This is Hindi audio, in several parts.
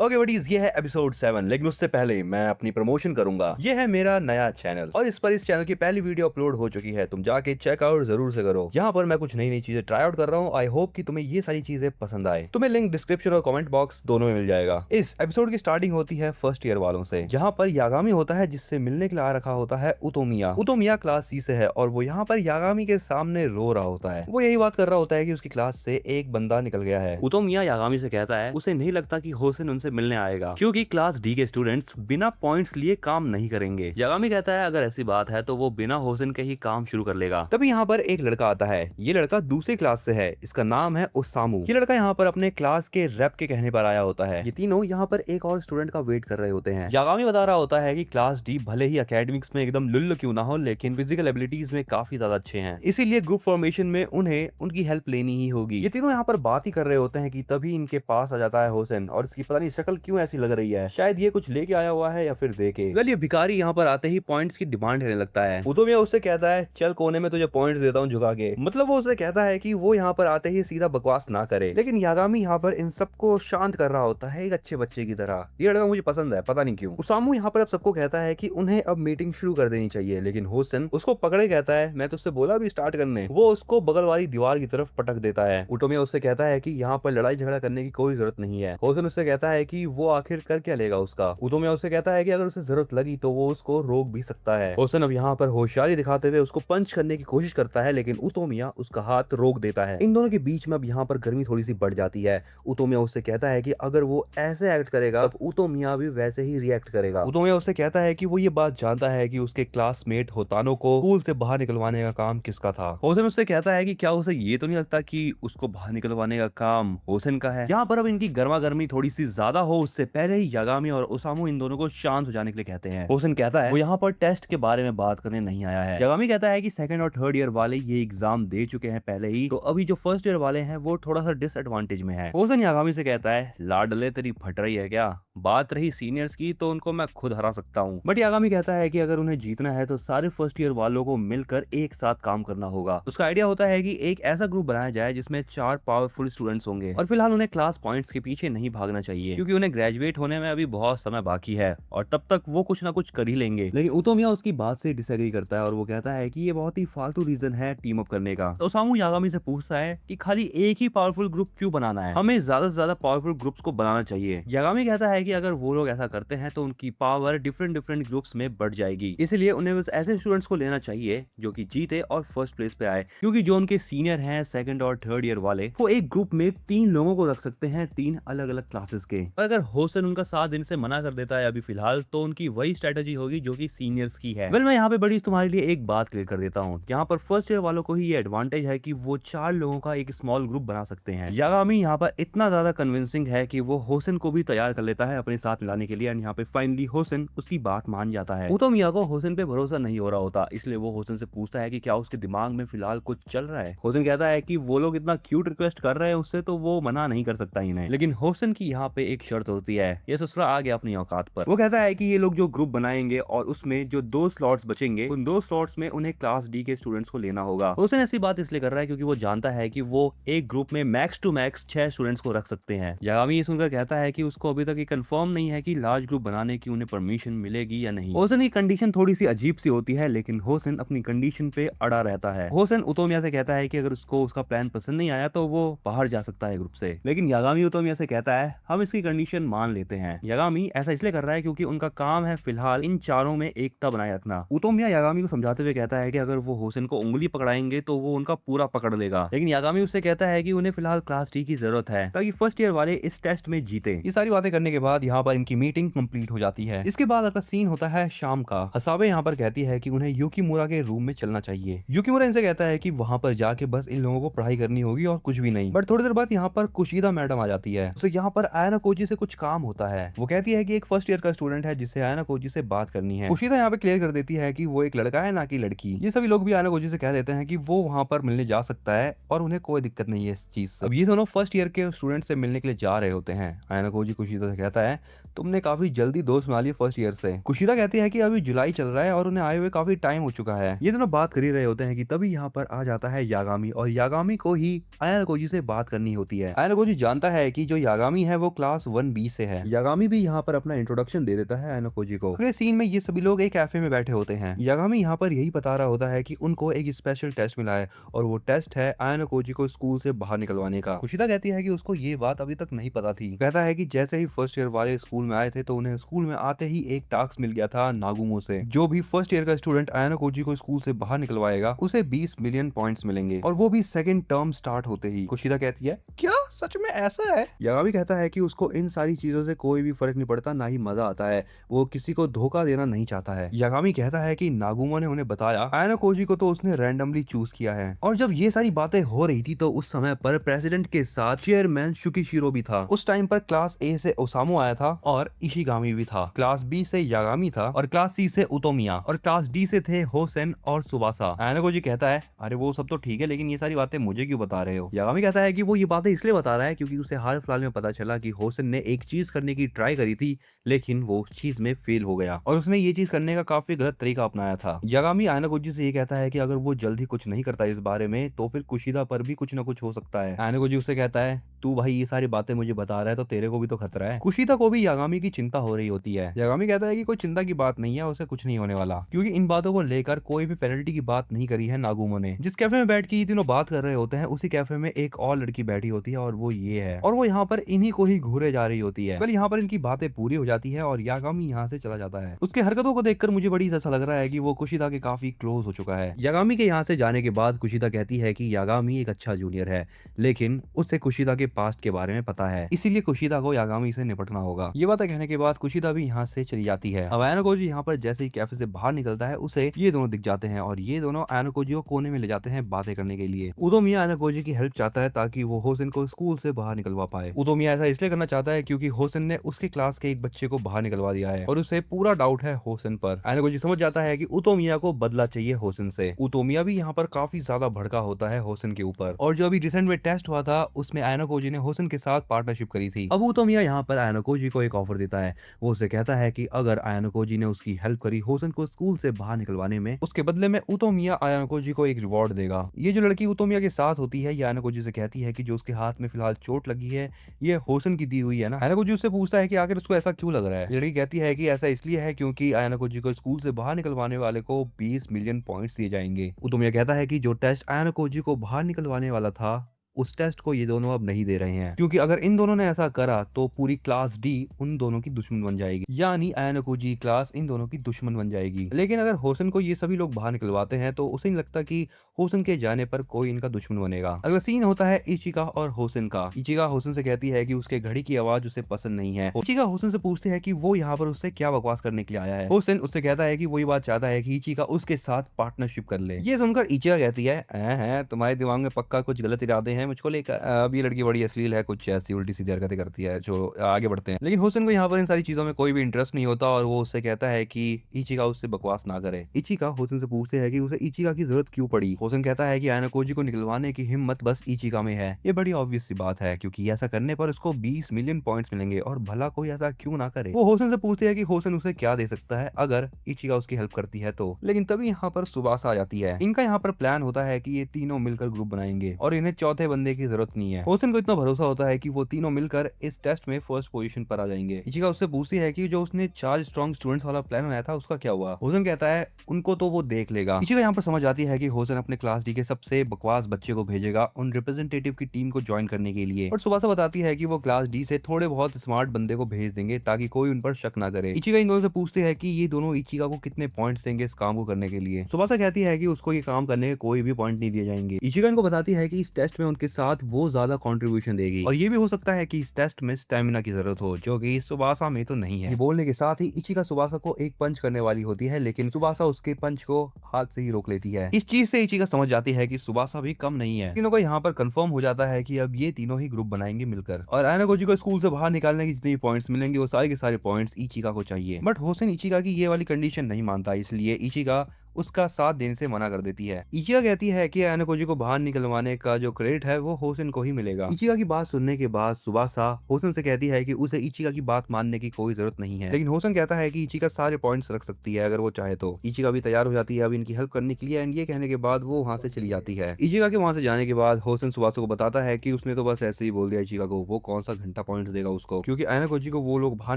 ओके बडीज, ये है एपिसोड 7। लेकिन उससे पहले मैं अपनी प्रमोशन करूंगा। ये है मेरा नया चैनल और इस चैनल की पहली वीडियो अपलोड हो चुकी है। तुम जाके चेकआउट जरूर से करो। यहाँ पर मैं कुछ नई नई चीजें ट्राई आउट कर रहा हूँ। आई होप कि तुम्हें ये सारी चीजें पसंद आए। तुम्हें लिंक डिस्क्रिप्शन और कमेंट बॉक्स दोनों में मिल जाएगा। इस एपिसोड की स्टार्टिंग होती है फर्स्ट ईयर वालों से, जहाँ पर यागामी होता है जिससे मिलने के लिए आ रखा होता है उतोमिया। उतोमिया क्लास सी से है और वो यहाँ पर यागामी के सामने रो रहा होता है। वो यही बात कर रहा होता है कि उसकी क्लास से एक बंदा निकल गया है। उतोमिया यागामी से कहता है उसे नहीं लगता कि होसेन उनसे मिलने आएगा क्योंकि क्लास डी के स्टूडेंट्स बिना पॉइंट्स लिए काम नहीं करेंगे। यागामी कहता है अगर ऐसी बात है तो वो बिना होसेन के ही काम शुरू कर लेगा। तभी यहाँ पर एक लड़का आता है। ये लड़का दूसरी क्लास से है। इसका नाम है ओसामू। ये लड़का यहाँ पर अपने क्लास के रैप के कहने पर आया होता है। ये तीनों यहाँ पर एक और स्टूडेंट का वेट कर रहे होते हैं। यागामी बता रहा होता है कि क्लास डी भले ही एकेडमिक्स में एकदम लुल्ल क्यों ना हो, लेकिन फिजिकल एबिलिटीज में काफी ज्यादा अच्छे हैं। इसीलिए ग्रुप फॉर्मेशन में उन्हें उनकी हेल्प लेनी ही होगी। ये तीनों यहाँ पर बात ही कर रहे होते हैं कि तभी इनके पास आ जाता है होसेन और इसकी पता नहीं शक्ल क्यों ऐसी लग रही है। शायद ये कुछ लेके आया हुआ है या फिर देके। वेल, ये भिखारी यहाँ पर आते ही पॉइंट्स की डिमांड करने लगता है। उतोमिया उससे कहता है चल कोने में तुझे पॉइंट्स देता हूँ झुका के। मतलब वो उसे कहता है कि वो यहाँ पर आते ही सीधा बकवास ना करे। लेकिन यागामी यहाँ पर इन सबको शांत कर रहा होता है एक अच्छे बच्चे की तरह। ये लड़का मुझे पसंद है, पता नहीं क्यों। उसामू यहाँ पर अब सबको कहता है कि उन्हें अब मीटिंग शुरू कर देनी चाहिए, लेकिन होसेन उसको पकड़े कहता है मैं तुझसे बोला भी स्टार्ट करने। वो उसको बगल वाली दीवार की तरफ पटक देता है। उतोमिया उससे कहता है कि यहाँ पर लड़ाई झगड़ा करने की कोई जरूरत नहीं है। होसेन उससे कहता है कि वो आखिर कर क्या लेगा उसका। उतोमिया उससे कहता है कि अगर उसे जरूरत लगी तो वो उसको रोक भी सकता है। होसेन अब यहाँ पर होशियारी दिखाते हुए उसको पंच करने की कोशिश करता है, लेकिन उतोमिया उसका हाथ रोक देता है। इन दोनों के बीच में अब यहाँ पर गर्मी थोड़ी सी बढ़ जाती है। उतोमिया उससे कहता है कि अगर वो ऐसे एक्ट करेगा तब उतोमिया भी वैसे ही रिएक्ट करेगा। उतोमिया उससे कहता है कि वो ये बात जानता है कि उसके क्लासमेट होतानो को स्कूल से बाहर निकलवाने का काम किसका था। होसेन उससे कहता है कि क्या उसे ये तो नहीं लगता कि उसको बाहर निकलवाने का काम होसेन का है। यहाँ पर अब इनकी गर्मा गर्मी थोड़ी सी ज्यादा हो उससे पहले ही यागामी और ओसामू इन दोनों को शांत हो जाने के लिए कहते हैं। होसेन कहता है वो यहाँ पर टेस्ट के बारे में बात करने नहीं आया है। यागामी कहता है कि सेकंड और थर्ड ईयर वाले ये एग्जाम दे चुके हैं पहले ही, तो अभी जो फर्स्ट ईयर वाले हैं वो थोड़ा सा डिसएडवांटेज में है। होसेन यागामी से कहता है लाडले तेरी फट रही है क्या? बात रही सीनियर्स की तो उनको मैं खुद हरा सकता हूँ। बट यागामी कहता है कि अगर उन्हें जीतना है तो सारे फर्स्ट ईयर वालों को मिलकर एक साथ काम करना होगा। उसका आइडिया होता है कि एक ऐसा ग्रुप बनाया जाए जिसमें 4 पावरफुल स्टूडेंट्स होंगे और फिलहाल उन्हें क्लास पॉइंट्स के पीछे नहीं भागना चाहिए क्योंकि उन्हें ग्रेजुएट होने में अभी बहुत समय बाकी है और तब तक वो कुछ ना कुछ कर ही लेंगे। लेकिन उतोमिया उसकी बात से डिसएग्री करता है और वो कहता है कि ये बहुत ही फालतू रीजन है टीम अप करने का। तो ओसामू यागामी से पूछता है कि खाली एक ही पावरफुल ग्रुप क्यों बनाना है, हमें ज्यादा से ज्यादा पावरफुल ग्रुप्स को बनाना चाहिए। यागामी कहता है कि अगर वो लोग ऐसा करते हैं तो उनकी पावर डिफरेंट डिफरेंट ग्रुप्स में बढ़ जाएगी, इसलिए उन्हें बस ऐसे स्टूडेंट्स को लेना चाहिए जो कि जीते और फर्स्ट प्लेस पे आए, क्योंकि जो उनके सीनियर हैं सेकंड और थर्ड ईयर वाले वो एक ग्रुप में 3 लोगों को रख सकते हैं 3 अलग अलग क्लासेस के। और अगर होसेन उनका साथ देने से मना कर देता है अभी फिलहाल तो उनकी वही स्ट्रेटेजी होगी जो कि सीनियर्स की है। वेल, मैं यहाँ पे बड़ी तुम्हारे लिए एक बात क्लियर कर देता हूँ। यहाँ पर फर्स्ट ईयर वालों को ही ये एडवांटेज है कि वो 4 लोगों का एक स्मॉल ग्रुप बना सकते हैं। यागामी यहाँ पर इतना ज्यादा कन्विंसिंग है कि वो होसेन को भी तैयार कर लेता है अपने साथ मिलाने के लिए और यहाँ पे फाइनली होसेन उसकी बात मान जाता है। उतोमिया को होसेन पे भरोसा नहीं हो रहा होता, इसलिए वो होसेन से पूछता है कि क्या उसके दिमाग में फिलहाल कुछ चल रहा है। होसेन कहता है कि वो लोग इतना क्यूट रिक्वेस्ट कर रहे हैं उससे तो वो मना नहीं कर सकता इन्हें। लेकिन होसेन की यहाँ पे एक शर्त होती है, ये ससुरा आ गया अपनी औकात पर। वो कहता है कि ये लोग जो ग्रुप बनाएंगे और उसमें जो 2 स्लॉट्स बचेंगे उन 2 स्लॉट्स में उन्हें क्लास डी के स्टूडेंट्स को लेना होगा। होसेन ऐसी बात इसलिए कर रहा है क्योंकि वो जानता है कि वो एक ग्रुप में मैक्स टू मैक्स 6 स्टूडेंट्स को रख सकते हैं। यागामी ये सुनकर कहता है कि उसको अभी तक ये कंफर्म नहीं है कि लार्ज ग्रुप बनाने की उन्हें परमिशन मिलेगी या नहीं। होसेन की कंडीशन थोड़ी सी अजीब सी होती है, लेकिन होसेन अपनी कंडीशन पे अड़ा रहता है। होसेन उतोमिया से कहता है कि अगर उसको उसका प्लान पसंद नहीं आया तो वो बाहर जा सकता है ग्रुप से, लेकिन यागामी उतोमिया से कहता है हम इसकी कंडीशन मान लेते हैं। यागामी ऐसा इसलिए कर रहा है क्योंकि उनका काम है फिलहाल इन चारों में एकता बनाए रखना। उतोमिया यागामी को समझाते हुए कहता है कि अगर वो होसेन को उंगली पकड़ाएंगे तो वो उनका पूरा पकड़ लेगा, लेकिन यागामी उससे कहता है कि उन्हें फिलहाल क्लास डी की जरूरत है ताकि फर्स्ट ईयर वाले इस टेस्ट में जीते। ये सारी बातें करने के बाद यहाँ पर इनकी मीटिंग कंप्लीट हो जाती है। इसके बाद अगला सीन होता है शाम का। हसाबे यहाँ पर कहती है कि उन्हें युकीमुरा के रूम में चलना चाहिए। युकीमुरा इनसे कहता है कि वहाँ पर जाके बस इन लोगों को पढ़ाई करनी होगी और कुछ भी नहीं। बट थोड़ी देर बाद यहाँ पर कुशीदा मैडम आ जाती है। उसे यहाँ पर आयना कोजी से कुछ काम होता है। वो कहती है कि एक फर्स्ट ईयर का स्टूडेंट है जिससे आयना कोजी से बात करनी है। कुशीदा यहाँ पे क्लियर कर देती है कि वो एक लड़का है ना कि लड़की। ये सभी लोग भी आयना कोजी से कह देते हैं कि वो वहाँ पर मिलने जा सकता है और उन्हें कोई दिक्कत नहीं है इस चीज से। अब ये दोनों फर्स्ट ईयर के स्टूडेंट से मिलने के लिए जा रहे होते हैं। आयना कोजी कुशीदा से कहता कहता है तुमने काफी जल्दी दोस्त बना लिए फर्स्ट ईयर से। कुशिदा कहती है कि अभी जुलाई चल रहा है और उन्हें आए हुए काफी टाइम हो चुका है। ये दोनों बात कर ही रहे होते हैं कि तभी यहाँ पर आ जाता है यागामी और यागामी को ही आयानकोजी से बात करनी होती है। आयानकोजी जानता है कि जो यागामी है वो क्लास 1B से है। यागामी भी यहाँ पर अपना इंट्रोडक्शन दे देता है आयानकोजी को। अगले सीन में ये सभी लोग एक कैफे में बैठे होते हैं। यागामी यहाँ पर यही बता रहा होता है कि उनको एक स्पेशल टेस्ट मिला है और वो टेस्ट है आयानकोजी को स्कूल से बाहर निकलवाने का। कुशिदा कहती है कि उसको ये बात अभी तक नहीं पता थी। कहता है कि जैसे ही फर्स्ट ईयर वाले स्कूल में आए थे तो उन्हें स्कूल में आते ही एक टास्क मिल गया था नागुमो से। जो भी फर्स्ट ईयर का स्टूडेंट आयानकोजी को स्कूल से बाहर निकलवाएगा उसे 20 मिलियन पॉइंट्स मिलेंगे और वो भी सेकंड टर्म स्टार्ट होते ही। कुशिदा कहती है क्या सच में ऐसा है? यागामी कहता है कि उसको इन सारी चीजों से कोई भी फर्क नहीं पड़ता, ना ही मजा आता है। वो किसी को धोखा देना नहीं चाहता है। यागामी कहता है कि नागुमो ने उन्हें बताया आयानकोजी को तो उसने रैंडमली चूज किया है। और जब ये सारी बातें हो रही थी तो उस समय पर प्रेसिडेंट के साथ चेयरमैन शुकिशिरो भी था। उस टाइम पर क्लास ए से ओसामू आया था और इशिगामी भी था। क्लास बी से यागामी था और क्लास सी से उतोमिया और क्लास डी से थे होसेन और सुबासा। आयानकोजी कहता है अरे वो सब तो ठीक है, लेकिन ये सारी बातें मुझे क्यों बता रहे हो? यागामी कहता है कि वो ये बातें इसलिए बता रहा है क्योंकि उसे हाल फिलहाल में पता चला कि होसेन ने एक चीज करने की ट्राई करी थी लेकिन वो उस चीज में फेल हो गया और उसने ये चीज करने का काफी गलत तरीका अपनाया था। यागामी आयानकोजी से ये कहता है कि अगर वो जल्दी कुछ नहीं करता इस बारे में तो फिर कुशिदा पर भी कुछ ना कुछ हो सकता है। आयानकोजी उससे कहता है तू भाई ये सारी बातें मुझे बता रहा है तो तेरे को भी तो खतरा है। कुशिदा को भी यागामी की चिंता हो रही होती है। यागामी कहता है कि कोई चिंता की बात नहीं है, उसे कुछ नहीं होने वाला क्योंकि इन बातों को लेकर कोई भी पेनल्टी की बात नहीं करी है नागुमो ने। जिस कैफे में बैठ के ये तीनों बात कर रहे होते हैं उसी कैफे में एक और लड़की बैठी होती है और वो ये है और वो यहाँ पर इन्हीं को ही घूरे जा रही होती है। यहाँ पर इनकी बातें पूरी हो जाती है और यागामी यहाँ से चला जाता है। उसके हरकतों को देखकर मुझे बड़ी ऐसा लग रहा है कि वो कुशिदा के काफी क्लोज हो चुका है। यागामी के यहाँ से जाने के बाद कुशिदा कहती है कि यागामी एक अच्छा जूनियर है लेकिन उससे कुशिदा के पास्ट के बारे में पता है, इसीलिए कुशिदा को यागामी से निपटना होगा। ये बातें कहने के बाद कुशिदा भी यहाँ से चली जाती है। अब आयानकोजी यहाँ पर जैसे ही कैफे से बाहर निकलता है उसे ये दोनों दिख जाते हैं और ये दोनों आयानकोजी को कोने में ले जाते हैं बातें करने के लिए। उदोमिया आयानकोजी की हेल्प चाहता है ताकि वो होसेन को स्कूल से बाहर निकलवा पाए। उदोमिया ऐसा इसलिए करना चाहता है क्योंकि होसेन ने उसके क्लास के एक बच्चे को बाहर निकलवा दिया है और उसे पूरा डाउट है होसेन पर। आयानकोजी समझ जाता है कि उतोमिया को बदला चाहिए होसेन से। उतोमिया भी यहाँ पर काफी ज्यादा भड़का होता है होसेन के ऊपर और जो अभी रिसेंट में टेस्ट हुआ था उसमें आयानकोजी ने होसेन के साथ पार्टनरशिप करी थी। अब उतोमिया यहाँ पर आयानकोजी को एक ऑफर देता है। वो उसे कहता है कि अगर आयानकोजी ने उसकी हेल्प करी होसेन को स्कूल से बाहर निकलवाने में, उसके बदले में उतोमिया आयानकोजी को एक रिवॉर्ड देगा। ये जो लड़की उतोमिया के साथ होती है ये आयानकोजी से कहती है कि जो उसके हाथ में फिलहाल चोट लगी है ये होसेन की दी हुई है ना। आयानकोजी उससे पूछता है कि आखिर उसको ऐसा क्यों लग रहा है। लड़की कहती है कि ऐसा इसलिए है क्योंकि आयानकोजी को स्कूल से बाहर निकलवाने वाले को 20 मिलियन पॉइंट्स दिए जाएंगे। उतोमिया कहता है कि जो टेस्ट आयानकोजी को बाहर निकलवाने वाला था उस टेस्ट को ये दोनों अब नहीं दे रहे हैं क्योंकि अगर इन दोनों ने ऐसा करा तो पूरी क्लास डी उन दोनों की दुश्मन बन जाएगी, यानी आयानकोजी क्लास इन दोनों की दुश्मन बन जाएगी। लेकिन अगर होसेन को ये सभी लोग बाहर निकलवाते हैं तो उसे नहीं लगता कि होसेन के जाने पर कोई इनका दुश्मन बनेगा। अगला सीन होता है इचिका और होसेन का। इचिका होसेन से कहती है कि उसके घड़ी की आवाज उसे पसंद नहीं है। इचिका होसेन से पूछते हैं कि वो यहाँ पर उससे क्या बकवास करने के लिए आया है। होसेन उससे कहता है कि वो ये बात चाहता है कि इचिका उसके साथ पार्टनरशिप कर ले। ये सुनकर इचिका कहती है तुम्हारे दिमाग में पक्का कुछ गलत इरादे हैं मुझको लेकर। अब ये लड़की बड़ी अश्लील है, कुछ ऐसी उल्टी सीधी हरकतें करती है। जो आगे बढ़ते हैं, लेकिन होसेन को यहाँ पर इन सारी चीजों में कोई भी इंटरेस्ट नहीं होता और वो उससे कहता है कि इचिका उससे बकवास ना करे। इचिका होसेन से पूछते हैं कि उसे इचिका की जरूरत क्यों पड़ी। होसेन कहता है कि आयानकोजी को निकलवाने की हिम्मत बस इचिका में है। ये बड़ी ऑब्वियस सी बात है क्योंकि ऐसा करने पर उसको 20 मिलियन पॉइंट्स मिलेंगे और भला कोई ऐसा क्यों ना करे। वो होसेन से पूछते हैं कि होसेन उसे क्या दे सकता है अगर इचिका उसकी हेल्प करती है तो। लेकिन तभी यहाँ पर सुबासा आ जाती है। इनका यहाँ पर प्लान होता है कि ये तीनों मिलकर ग्रुप बनाएंगे और इन्हें चौथे बंदे की जरूरत नहीं है। होसेन को इतना भरोसा होता है कि वो तीनों मिलकर इस टेस्ट में फर्स्ट पोजीशन पर आ जाएंगे। इचिका उससे पूछती है कि जो उसने 4 स्ट्रॉन्ग स्टूडेंट्स वाला प्लान बनाया था उसका क्या हुआ। होसेन कहता है उनको तो वो देख लेगा। इचिका यहाँ पर समझ आती है कि होसेन अपने क्लास डी के सबसे बकवास बच्चे को भेजेगा उन रिप्रेजेंटेटिव की टीम को ज्वाइन करने के लिए। और सुबासा बताती है कि वो क्लास डी से थोड़े बहुत स्मार्ट बंदे को भेज देंगे ताकि कोई उन पर शक ना करे। इचिका इन दोनों से पूछते हैं कि ये दोनों इचिका को कितने पॉइंट्स देंगे इस काम को करने के लिए। सुबासा कहती है कि उसको ये काम करने के कोई भी पॉइंट नहीं दिए जाएंगे। इचिका इनको बताती है कि इस टेस्ट में उनके साथ वो ज्यादा कंट्रीब्यूशन देगी और ये भी हो सकता है कि इस टेस्ट में स्टेमिना की जरूरत हो जो कि सुबासा में तो नहीं है। ये बोलने के साथ ही इचिका सुबासा को एक पंच करने वाली होती है लेकिन सुबासा उसके पंच को हाथ से ही रोक लेती है। इस चीज से इचिका समझ जाती है कि सुबासा भी कम नहीं है। तीनों को यहाँ पर कंफर्म हो जाता है कि अब ये तीनों ही ग्रुप बनाएंगे मिलकर और आयानकोजी को स्कूल से बाहर निकालने की जितने भी पॉइंट्स मिलेंगे वो सारे के सारे पॉइंट्स इचिका को चाहिए। बट होसेन इचिका की ये वाली कंडीशन नहीं मानता, इसलिए इचिका उसका साथ देने से मना कर देती है। इचिका कहती है कि आयानोकोजी को बाहर निकलवाने का जो क्रेडिट है वो होसेन को ही मिलेगा। इचिका की बात सुनने के बाद सुबासा होसेन से कहती है कि उसे इचिका की बात मानने की कोई जरूरत नहीं है, लेकिन होसेन कहता है कि इचिका सारे पॉइंट्स रख सकती है अगर वो चाहे तो। इचिका भी तैयार हो जाती है अब इनकी हेल्प करने के लिए, एंड ये कहने के बाद वो वहां से चली जाती है। इचिका के वहां से जाने के बाद होसेन सुबासा को बताता है कि उसने तो बस ऐसे ही बोल दिया इचिका को, वो कौन सा घंटा पॉइंट्स देगा उसको, क्योंकि आयानोकोजी को वो लोग बाहर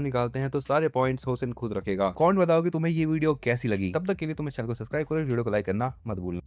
निकालते हैं तो सारे पॉइंट्स होसेन खुद रखेगा। कौन बताओ कि तुम्हें ये वीडियो कैसी लगी। तब तक के लिए तुम्हें चैनल को सब्सक्राइब करो, वीडियो को लाइक करना मत भूलना।